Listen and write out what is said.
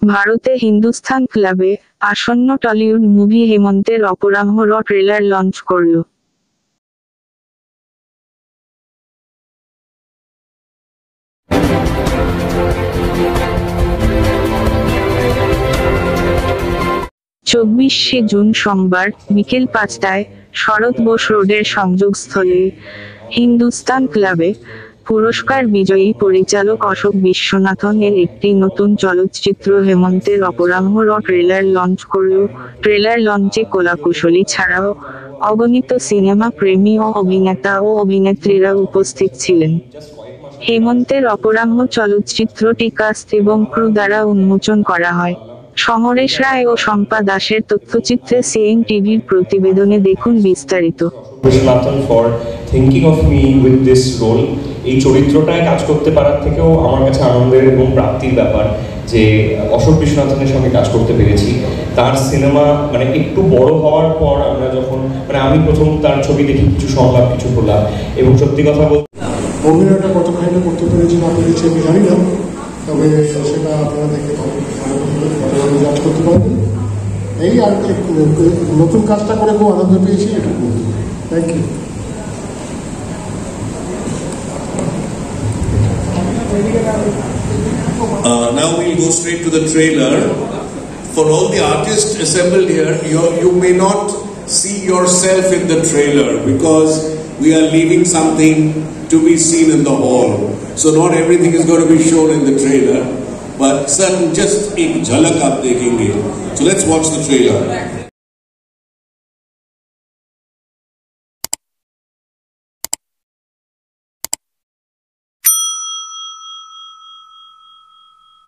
ভারতে হিন্দুস্তান ক্লাবে আসন্ন টলিউড মুভি হেমন্তের অপরাহ্ন ট্রেলার লঞ্চ করল। চব্বিশে জুন সোমবার বিকেল 5টায় শরৎ বোস রোডের সংযোগস্থলে হিন্দুস্তান ক্লাবে পুরস্কার বিজয়ী পরিচালক অশোক বিশ্বনাথন এর একটি নতুন চলচ্চিত্র হেমন্তের অপরাহ্ন ট্রেলার লঞ্চ করল। ট্রেলার লঞ্চে কলাকুশলী ছাড়াও অগণিত সিনেমা প্রেমী ও অভিনেতা ও অভিনেত্রীরা উপস্থিত ছিলেন। হেমন্তের অপরাহ্ন চলচ্চিত্রটি কাস্ট এবং ক্রু দ্বারা উন্মোচন করা হয়। সমরেশ রায় ও শম্পা দাসের তথ্যচিত্রে সিএন টিভির প্রতিবেদনে দেখুন বিস্তারিত। Thinking of me with this role, এই চরিত্রটায় কাজ করতে পারার থেকেও আমার কাছে আনন্দের এবং প্রাপ্তির ব্যাপার যে অশোক বিশ্বনাথনের সঙ্গে কাজ করতে পেরেছি। তার সিনেমা মানে একটু বড় হওয়ার পর আমরা যখন আমি প্রথম তার ছবি দেখি, কিছু সংলাপ কিছু বললাম, এবং সত্যি কথা বলতে অভিনয়টা কতখানি করতে পেরেছি না পেরেছি আমি জানি না, তবে সেটা আপনারা দেখে জাজ করতে পারবেন। এই আর নতুন কাজটা করে খুব আনন্দ পেয়েছি, এটুকু। Thank you. Now we'll go straight to the trailer. For all the artists assembled here, you may not see yourself in the trailer because we are leaving something to be seen in the hall. So not everything is going to be shown in the trailer, but certain just एक झलक आप देखेंगे. So let's watch the trailer.